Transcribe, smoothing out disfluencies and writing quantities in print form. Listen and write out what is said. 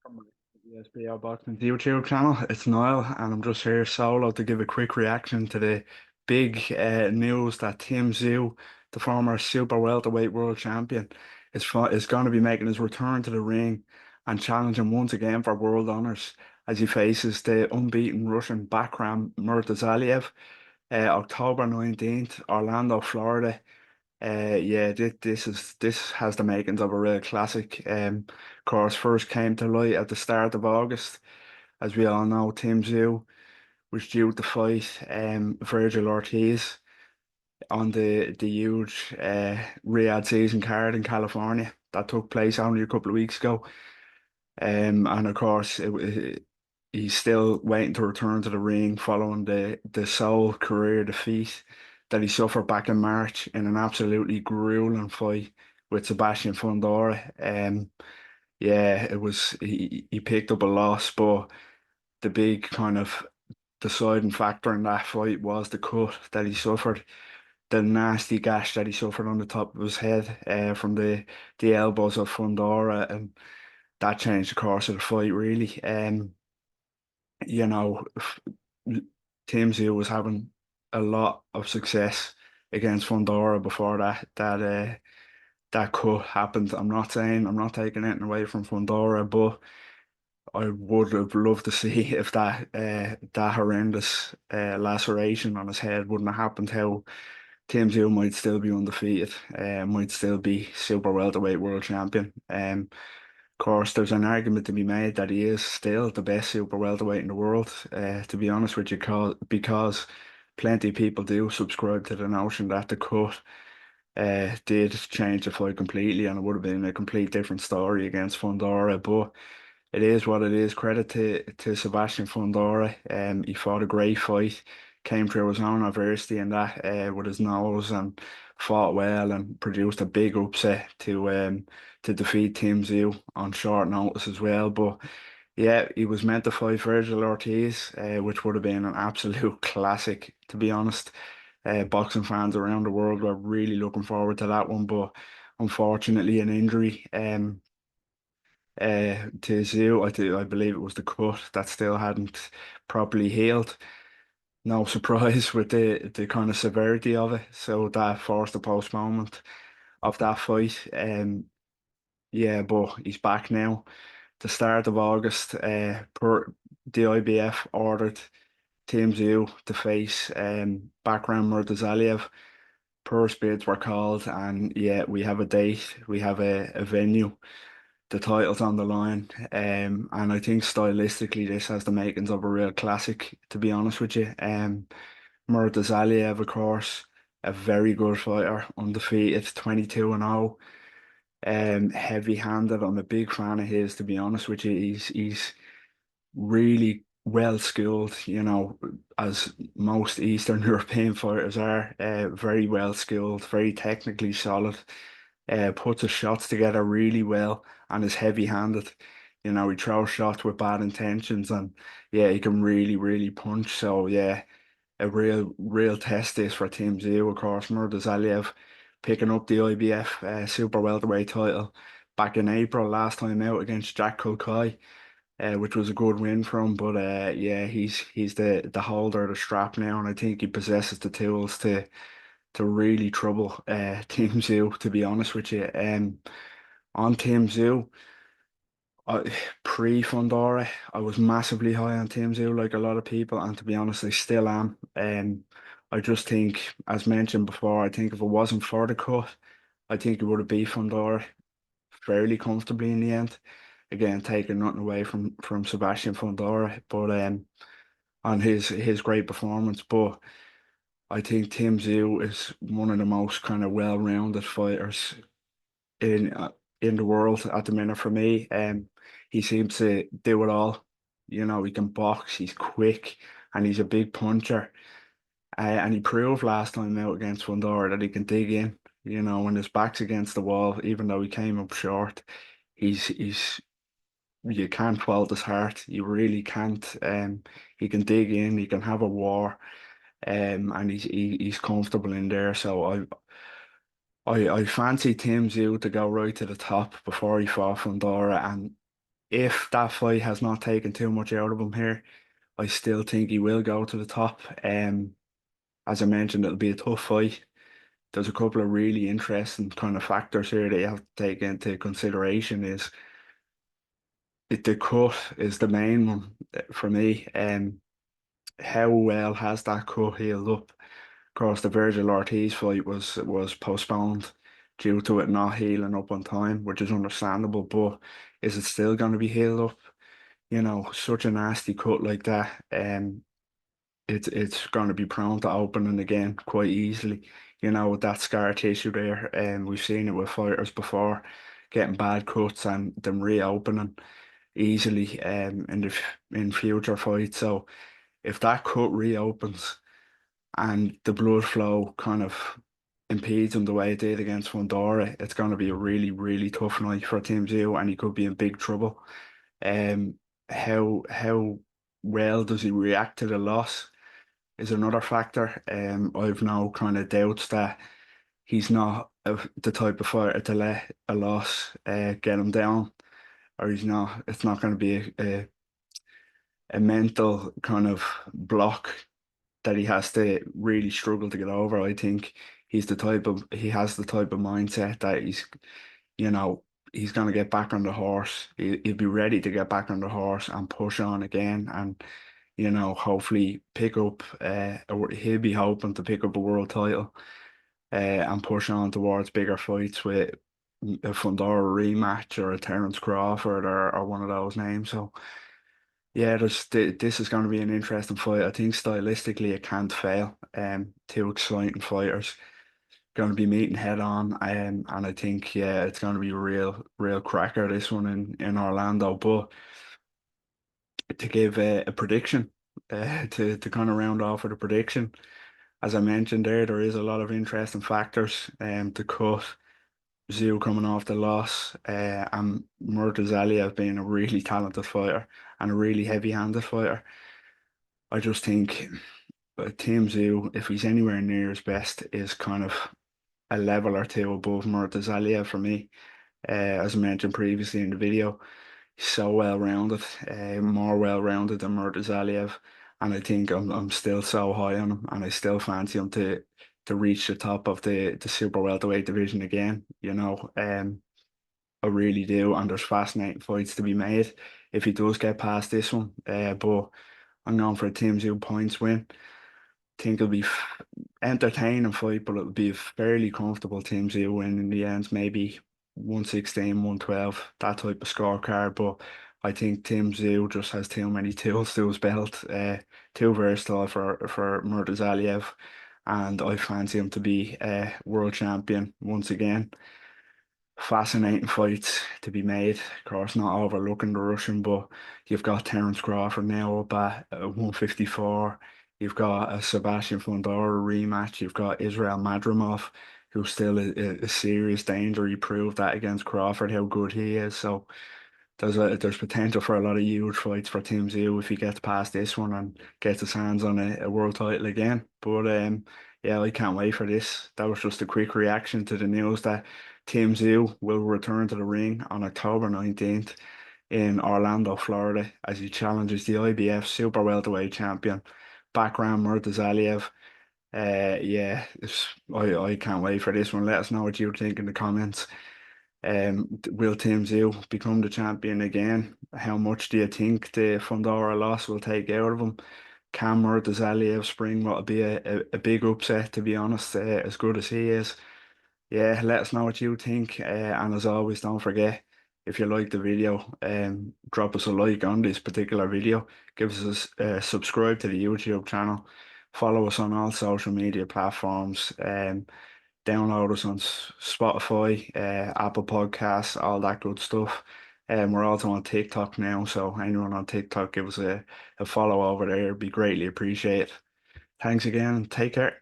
From the ESBR Boxing YouTube channel. It's Niall, and I'm just here solo to give a quick reaction to the big news that Tszyu, the former super welterweight world champion, is going to be making his return to the ring and challenging once again for world honors as he faces the unbeaten Russian Bakhram Murtazaliev, October 19th, Orlando, Florida. Yeah, this has the makings of a real classic. Of course, first came to light at the start of August. As we all know, Tszyu was due to fight Virgil Ortiz on the huge Riyadh season card in California that took place only a couple of weeks ago. And of course, he's still waiting to return to the ring following the sole career defeat that he suffered back in March in an absolutely grueling fight with Sebastian Froch. Yeah, he picked up a loss, but the big kind of deciding factor in that fight was the cut that he suffered, the nasty gash that he suffered on the top of his head from the elbows of Fundora, and that changed the course of the fight really. You know, Team Zoo was having a lot of success against Fundora before that cut happened. I'm not taking anything away from Fundora, but I would have loved to see if that horrendous laceration on his head wouldn't have happened, how Team Zoo might still be undefeated, might still be super welterweight world champion. Of course, there's an argument to be made that he is still the best super welterweight in the world. To be honest with you, because plenty of people do subscribe to the notion that the cut did change the fight completely, and it would have been a complete different story against Fundora. But it is what it is. Credit to Sebastian Fundora. He fought a great fight, came through his own adversity and that with his nose, and fought well and produced a big upset to defeat Team Zoo on short notice as well. But yeah, he was meant to fight Virgil Ortiz, which would have been an absolute classic, to be honest. Boxing fans around the world were really looking forward to that one, but unfortunately, an injury. To Zoo. I believe it was the cut that still hadn't properly healed. No surprise with the kind of severity of it. So that forced the postponement of that fight. Yeah, but he's back now. The start of August, the IBF ordered Team Zoo to face Bakhram Murtazaliev. Purse bids were called, and yeah, we have a date, we have a venue, the title's on the line. And I think stylistically this has the makings of a real classic, to be honest with you. Murtazaliev, of course, a very good fighter, undefeated, 22 and 0. Heavy-handed. I'm a big fan of his, to be honest with you. He's really well skilled, as most Eastern European fighters are. Very well skilled, very technically solid. Puts his shots together really well and is heavy-handed. He throws shots with bad intentions, and yeah, he can really, really punch. So yeah, a real test this for Team Zero, of course. Murtazaliev picking up the IBF super welterweight title back in April, last time out against Jack Kulkai, which was a good win for him. But yeah, he's the holder of the strap now, and I think he possesses the tools to really trouble Team Zoo, to be honest with you. On Team Zoo, I, pre-Fundora, I was massively high on Team Zoo, like a lot of people, and to be honest, I still am. I just think, as mentioned before, I think if it wasn't for the cut, I think it would have beat Fundora fairly comfortably in the end. Again, taking nothing away from Sebastian Fundora, but on his great performance. But I think Tim Tszyu is one of the most kind of well-rounded fighters in uh, in the world at the minute for me. He seems to do it all. He can box, he's quick, and he's a big puncher. And he proved last time out against Fundora that he can dig in. When his back's against the wall, even though he came up short, he's you can't fault his heart. You really can't. He can dig in, he can have a war, and he's comfortable in there. So I fancy Tim Zoo to go right to the top before he fought Fundora, and if that fight has not taken too much out of him here, I still think he will go to the top. As I mentioned, it'll be a tough fight. There's a couple of really interesting kind of factors here that you have to take into consideration. Is the cut is the main one for me. How well has that cut healed up? Of course, the Virgil Ortiz fight was postponed due to it not healing up on time, which is understandable. But is it still going to be healed up? Such a nasty cut like that. It's going to be prone to opening again quite easily. With that scar tissue there, and we've seen it with fighters before, getting bad cuts and them reopening easily in future fights. So if that cut reopens and the blood flow kind of impedes him the way it did against Fundora, it's going to be a really, really tough night for Team Tszyu, and he could be in big trouble. Um, how well does he react to the loss is another factor. I've no kind of doubts that he's not the type of fighter to let a loss get him down, or he's not. It's not going to be a mental kind of block that he has to really struggle to get over. I think he has the type of mindset that you know, he's going to get back on the horse. He'll be ready to get back on the horse and push on again. And, hopefully pick up, he'll be hoping to pick up a world title and push on towards bigger fights with a Fundora rematch or a Terence Crawford or one of those names. So, yeah, this is going to be an interesting fight. I think stylistically it can't fail. Two exciting fighters going to be meeting head on, and I think yeah, it's going to be a real cracker this one in Orlando. But to give a prediction, to kind of round off with a prediction, as I mentioned there is a lot of interesting factors. To cut Tszyu coming off the loss, and Murtazaliev being a really talented fighter and a really heavy-handed fighter. I just think Team Tszyu, if he's anywhere near his best, is kind of a level or two above Murtazaliev for me. As I mentioned previously in the video, he's so well-rounded, more well-rounded than Murtazaliev, and I think I'm still so high on him, and I still fancy him to reach the top of the super welterweight division again. I really do, and there's fascinating fights to be made if he does get past this one. But I'm going for a Team Tszyu points win. Think it'll be entertaining fight, but it'll be a fairly comfortable Team Tszyu win in the end. Maybe 116, 112, that type of scorecard. But I think Team Tszyu just has too many tools to his belt. Too versatile for Murtazaliev, and I fancy him to be world champion once again. Fascinating fights to be made. Of course, not overlooking the Russian, but you've got Terence Crawford now up at 154. You've got a Sebastian Fundora rematch. You've got Israel Madrimov, who's still a serious danger. He proved that against Crawford, how good he is. So there's potential for a lot of huge fights for Team Tszyu if he gets past this one and gets his hands on a world title again. But yeah, I can't wait for this. That was just a quick reaction to the news that Team Tszyu will return to the ring on October 19th in Orlando, Florida, as he challenges the IBF super welterweight champion Bakhram Murtazaliev. Yeah, I can't wait for this one. Let us know what you think in the comments. Will Team Tszyu become the champion again? How much do you think the Fundora loss will take out of him? Can Murtazaliev spring what'll be a big upset, to be honest, as good as he is? Yeah, let us know what you think. And as always, don't forget, if you like the video, drop us a like on this particular video. Give us subscribe to the YouTube channel. Follow us on all social media platforms. Download us on Spotify, Apple Podcasts, all that good stuff. We're also on TikTok now, so anyone on TikTok, give us a follow over there. It'd be greatly appreciated. Thanks again and take care.